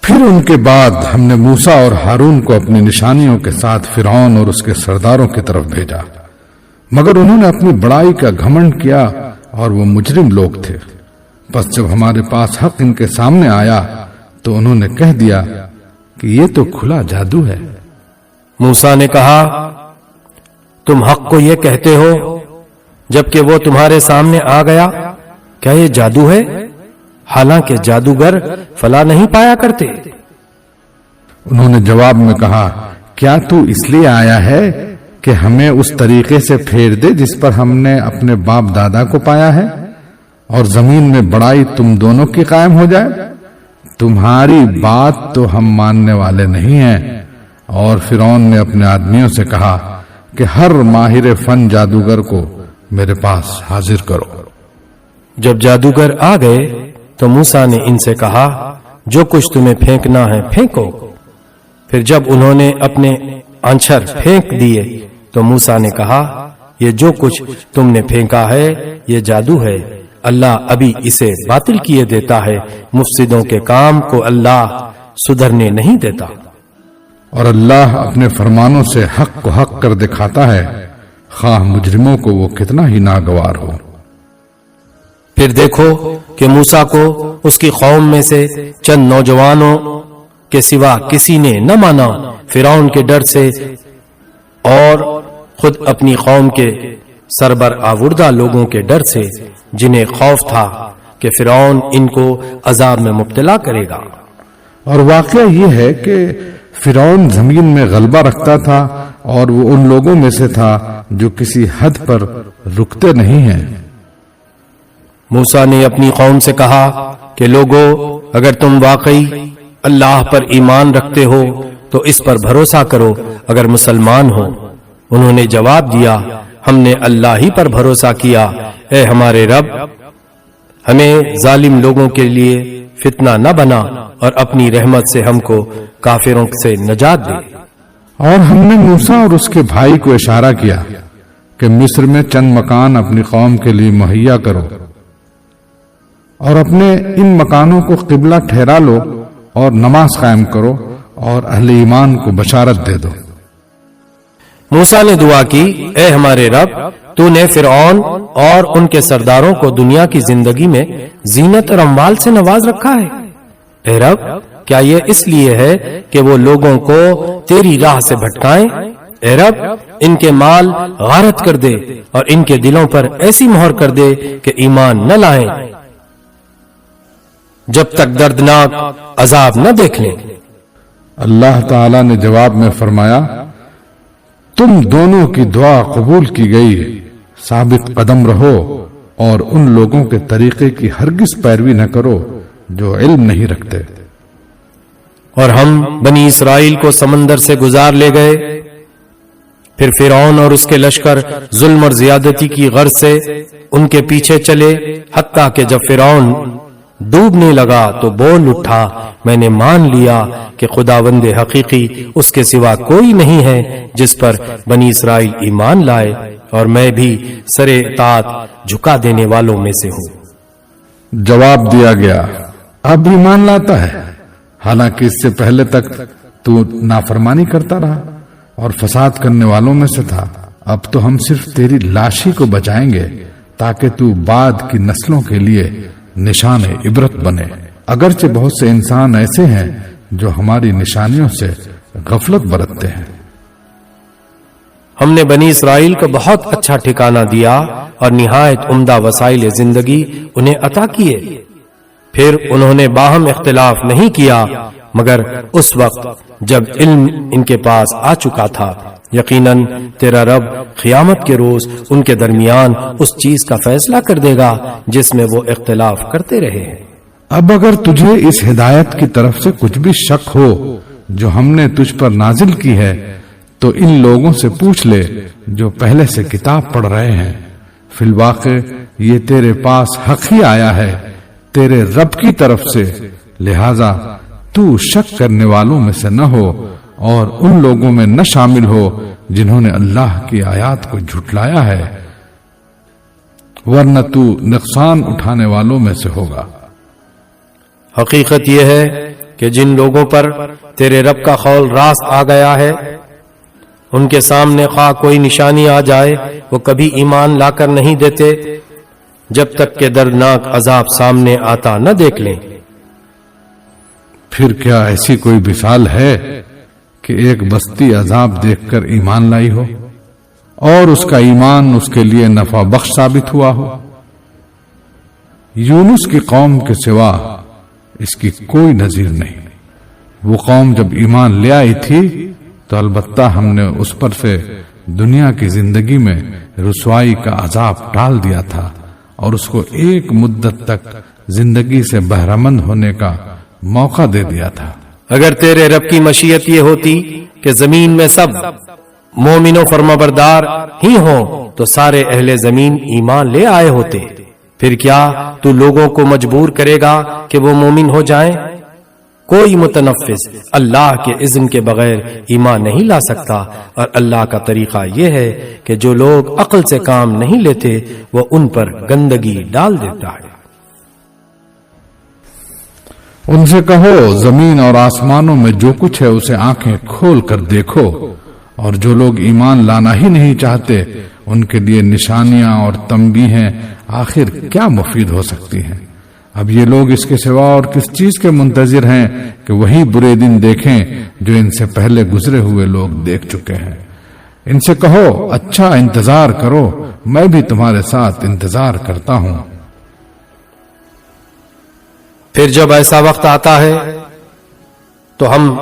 پھر ان کے بعد ہم نے موسیٰ اور ہارون کو اپنی نشانیوں کے ساتھ فرعون اور اس کے سرداروں کی طرف بھیجا، مگر انہوں نے اپنی بڑائی کا گھمنڈ کیا اور وہ مجرم لوگ تھے۔ پس جب ہمارے پاس حق ان کے سامنے آیا تو انہوں نے کہہ دیا کہ یہ تو کھلا جادو ہے۔ موسیٰ نے کہا تم حق کو یہ کہتے ہو جبکہ وہ تمہارے سامنے آ گیا، کیا یہ جادو ہے؟ حالانکہ جادوگر فلا نہیں پایا کرتے۔ انہوں نے جواب میں کہا کیا تو اس لیے آیا ہے کہ ہمیں اس طریقے سے پھیر دے جس پر ہم نے اپنے باپ دادا کو پایا ہے، اور زمین میں بڑائی تم دونوں کی قائم ہو جائے؟ تمہاری بات تو ہم ماننے والے نہیں ہیں۔ اور فرعون نے اپنے آدمیوں سے کہا کہ ہر ماہر فن جادوگر کو میرے پاس حاضر کرو۔ جب جادوگر آ گئے تو موسیٰ نے ان سے کہا جو کچھ تمہیں پھینکنا ہے پھینکو۔ پھر جب انہوں نے اپنے آنچھر پھینک دیے تو موسیٰ نے کہا یہ جو کچھ تم نے پھینکا ہے یہ جادو ہے، اللہ ابھی اسے باطل کیے دیتا ہے، مفسدوں کے کام کو اللہ سدھرنے نہیں دیتا۔ اور اللہ اپنے فرمانوں سے حق کو حق کر دکھاتا ہے، خواہ مجرموں کو وہ کتنا ہی ناگوار ہو۔ پھر دیکھو کہ موسیٰ کو اس کی قوم میں سے چند نوجوانوں کے سوا کسی نے نہ مانا، فرعون کے ڈر سے اور خود اپنی قوم کے سربر آوردہ لوگوں کے ڈر سے، جنہیں خوف تھا کہ فرعون ان کو عذاب میں مبتلا کرے گا۔ اور واقعہ یہ ہے کہ فرعون زمین میں غلبہ رکھتا تھا، اور وہ ان لوگوں میں سے تھا جو کسی حد پر رکتے نہیں ہیں۔ موسیٰ نے اپنی قوم سے کہا کہ لوگو، اگر تم واقعی اللہ پر ایمان رکھتے ہو تو اس پر بھروسہ کرو اگر مسلمان ہو۔ انہوں نے جواب دیا ہم نے اللہ ہی پر بھروسہ کیا، اے ہمارے رب ہمیں ظالم لوگوں کے لیے فتنہ نہ بنا اور اپنی رحمت سے ہم کو کافروں سے نجات دے۔ اور ہم نے موسیٰ اور اس کے بھائی کو اشارہ کیا کہ مصر میں چند مکان اپنی قوم کے لیے مہیا کرو، اور اپنے ان مکانوں کو قبلہ ٹھہرا لو اور نماز قائم کرو اور اہل ایمان کو بشارت دے دو۔ موسیٰ نے دعا کی اے ہمارے رب، تو نے فرعون اور ان کے سرداروں کو دنیا کی زندگی میں زینت اور اموال سے نواز رکھا ہے۔ اے رب، کیا یہ اس لیے ہے کہ وہ لوگوں کو تیری راہ سے بھٹکائیں؟ اے رب، ان کے مال غارت کر دے اور ان کے دلوں پر ایسی مہر کر دے کہ ایمان نہ لائیں جب تک دردناک عذاب نہ دیکھ لیں۔ اللہ تعالی نے جواب میں فرمایا، تم دونوں کی دعا قبول کی گئی، ثابت قدم رہو اور ان لوگوں کے طریقے کی ہرگز پیروی نہ کرو جو علم نہیں رکھتے۔ اور ہم بنی اسرائیل کو سمندر سے گزار لے گئے، پھر فرعون اور اس کے لشکر ظلم اور زیادتی کی غرض سے ان کے پیچھے چلے، حتیٰ کہ جب فرعون ڈوبنے لگا تو بول اٹھا، میں نے مان لیا کہ خداوند حقیقی اس کے سوا کوئی نہیں ہے جس پر بنی اسرائیل ایمان لائے، اور میں بھی سر اطاعت جھکا دینے والوں میں سے ہوں۔ جواب دیا گیا، اب ایمان لاتا ہے، حالانکہ اس سے پہلے تک تو نافرمانی کرتا رہا اور فساد کرنے والوں میں سے تھا۔ اب تو ہم صرف تیری لاش ہی کو بچائیں گے تاکہ تو بعد کی نسلوں کے لیے نشان عبرت بنے۔ اگرچہ بہت سے انسان ایسے ہیں جو ہماری نشانیوں سے غفلت برتتے ہیں۔ ہم نے بنی اسرائیل کو بہت اچھا ٹھکانہ دیا اور نہایت عمدہ وسائل زندگی انہیں عطا کیے، پھر انہوں نے باہم اختلاف نہیں کیا مگر اس وقت جب علم ان کے پاس آ چکا تھا۔ یقیناً تیرا رب قیامت کے روز ان کے درمیان اس چیز کا فیصلہ کر دے گا جس میں وہ اختلاف کرتے رہے ہیں۔ اب اگر تجھے اس ہدایت کی طرف سے کچھ بھی شک ہو جو ہم نے تجھ پر نازل کی ہے تو ان لوگوں سے پوچھ لے جو پہلے سے کتاب پڑھ رہے ہیں۔ فی الواقع یہ تیرے پاس حق ہی آیا ہے تیرے رب کی طرف سے، لہذا تو شک کرنے والوں میں سے نہ ہو اور ان لوگوں میں نہ شامل ہو جنہوں نے اللہ کی آیات کو جھٹلایا ہے، ورنہ تو نقصان اٹھانے والوں میں سے ہوگا۔ حقیقت یہ ہے کہ جن لوگوں پر تیرے رب کا قول راست آ گیا ہے، ان کے سامنے خواہ کوئی نشانی آ جائے وہ کبھی ایمان لا کر نہیں دیتے جب تک کہ دردناک عذاب سامنے آتا نہ دیکھ لیں۔ پھر کیا ایسی کوئی مثال ہے کہ ایک بستی عذاب دیکھ کر ایمان لائی ہو اور اس کا ایمان اس کے لیے نفع بخش ثابت ہوا ہو؟ یونس کی قوم کے سوا اس کی کوئی نظیر نہیں۔ وہ قوم جب ایمان لے آئی تھی تو البتہ ہم نے اس پر سے دنیا کی زندگی میں رسوائی کا عذاب ٹال دیا تھا اور اس کو ایک مدت تک زندگی سے بہرمند ہونے کا موقع دے دیا تھا۔ اگر تیرے رب کی مشیت یہ ہوتی کہ زمین میں سب مومن و فرمانبردار ہی ہوں تو سارے اہل زمین ایمان لے آئے ہوتے، پھر کیا تو لوگوں کو مجبور کرے گا کہ وہ مومن ہو جائیں؟ کوئی متنفذ اللہ کے اذن کے بغیر ایمان نہیں لا سکتا، اور اللہ کا طریقہ یہ ہے کہ جو لوگ عقل سے کام نہیں لیتے وہ ان پر گندگی ڈال دیتا ہے۔ ان سے کہو زمین اور آسمانوں میں جو کچھ ہے اسے آنکھیں کھول کر دیکھو، اور جو لوگ ایمان لانا ہی نہیں چاہتے ان کے لیے نشانیاں اور تنبیہیں آخر کیا مفید ہو سکتی ہیں؟ اب یہ لوگ اس کے سوا اور کس چیز کے منتظر ہیں کہ وہی برے دن دیکھیں جو ان سے پہلے گزرے ہوئے لوگ دیکھ چکے ہیں۔ ان سے کہو اچھا انتظار کرو، میں بھی تمہارے ساتھ انتظار کرتا ہوں۔ پھر جب ایسا وقت آتا ہے تو ہم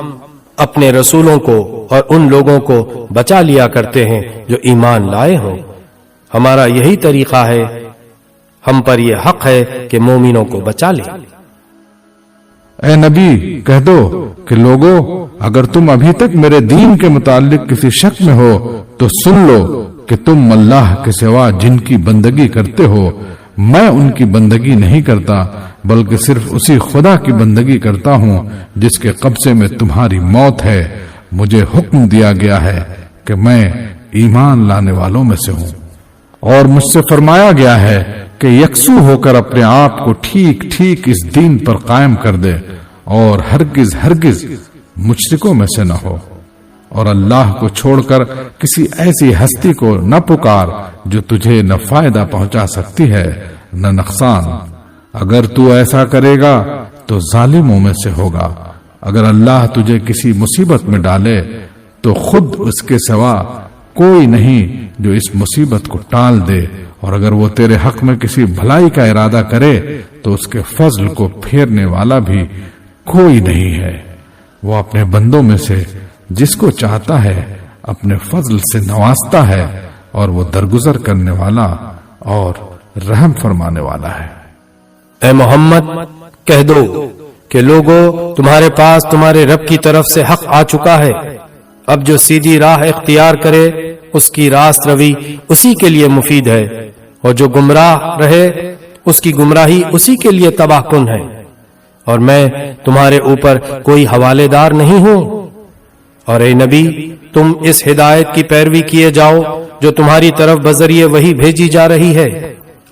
اپنے رسولوں کو اور ان لوگوں کو بچا لیا کرتے ہیں جو ایمان لائے ہوں۔ ہمارا یہی طریقہ ہے، ہم پر یہ حق ہے کہ مومنوں کو بچا لیں۔ اے نبی کہہ دو کہ لوگو اگر تم ابھی تک میرے دین کے متعلق کسی شک میں ہو تو سن لو کہ تم اللہ کے سوا جن کی بندگی کرتے ہو میں ان کی بندگی نہیں کرتا، بلکہ صرف اسی خدا کی بندگی کرتا ہوں جس کے قبضے میں تمہاری موت ہے۔ مجھے حکم دیا گیا ہے کہ میں ایمان لانے والوں میں سے ہوں، اور مجھ سے فرمایا گیا ہے کہ یکسو ہو کر اپنے آپ کو ٹھیک ٹھیک اس دین پر قائم کر دے اور ہرگز ہرگز مشرکوں میں سے نہ ہو، اور اللہ کو چھوڑ کر کسی ایسی ہستی کو نہ پکار جو تجھے نہ فائدہ پہنچا سکتی ہے نہ نقصان۔ اگر تو ایسا کرے گا تو ظالموں میں سے ہوگا۔ اگر اللہ تجھے کسی مصیبت میں ڈالے تو خود اس کے سوا کوئی نہیں جو اس مصیبت کو ٹال دے، اور اگر وہ تیرے حق میں کسی بھلائی کا ارادہ کرے تو اس کے فضل کو پھیرنے والا بھی کوئی نہیں ہے۔ وہ اپنے بندوں میں سے جس کو چاہتا ہے اپنے فضل سے نوازتا ہے، اور وہ درگزر کرنے والا اور رحم فرمانے والا ہے۔ اے محمد کہہ دو کہ لوگوں، تمہارے پاس تمہارے رب کی طرف سے حق آ چکا ہے، اب جو سیدھی راہ اختیار کرے اس کی راست روی اسی کے لیے مفید ہے، اور جو گمراہ رہے اس کی گمراہی اسی کے لیے تباہ کن ہے، اور میں تمہارے اوپر کوئی حوالے دار نہیں ہوں۔ اور اے نبی، تم اس ہدایت کی پیروی کیے جاؤ جو تمہاری طرف بذریعے وحی بھیجی جا رہی ہے،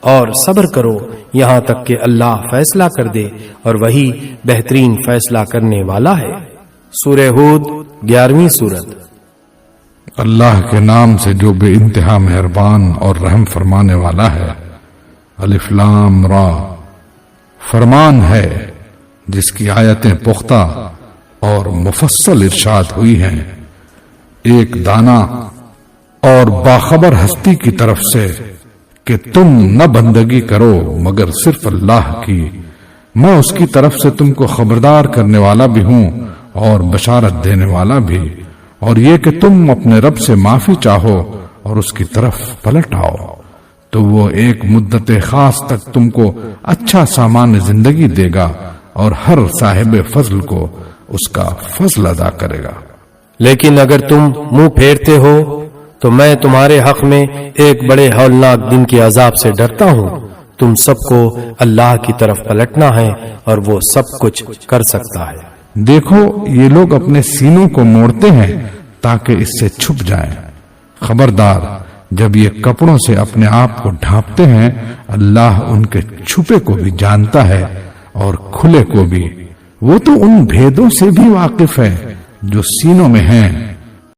اور صبر کرو یہاں تک کہ اللہ فیصلہ کر دے، اور وہی بہترین فیصلہ کرنے والا ہے۔ سورہ ہود 11ویں سورت۔ اللہ کے نام سے جو بے انتہا مہربان اور رحم فرمانے والا ہے۔ الف لام را، فرمان ہے جس کی آیتیں پختہ اور مفصل ارشاد ہوئی ہیں، ایک دانا اور باخبر ہستی کی طرف سے کہ تم نہ بندگی کرو مگر صرف اللہ کی، میں اس کی طرف سے تم کو خبردار کرنے والا بھی ہوں اور بشارت دینے والا بھی، اور یہ کہ تم اپنے رب سے معافی چاہو اور اس کی طرف پلٹ آؤ تو وہ ایک مدت خاص تک تم کو اچھا سامان زندگی دے گا، اور ہر صاحب فضل کو اس کا فضل ادا کرے گا۔ لیکن اگر تم منہ پھیرتے ہو تو میں تمہارے حق میں ایک بڑے ہولناک دن کے عذاب سے ڈرتا ہوں۔ تم سب کو اللہ کی طرف پلٹنا ہے اور وہ سب کچھ کر سکتا ہے۔ دیکھو یہ لوگ اپنے سینوں کو موڑتے ہیں تاکہ اس سے چھپ جائیں، خبردار جب یہ کپڑوں سے اپنے آپ کو ڈھانپتے ہیں اللہ ان کے چھپے کو بھی جانتا ہے اور کھلے کو بھی، وہ تو ان بھیدوں سے بھی واقف ہے جو سینوں میں ہیں۔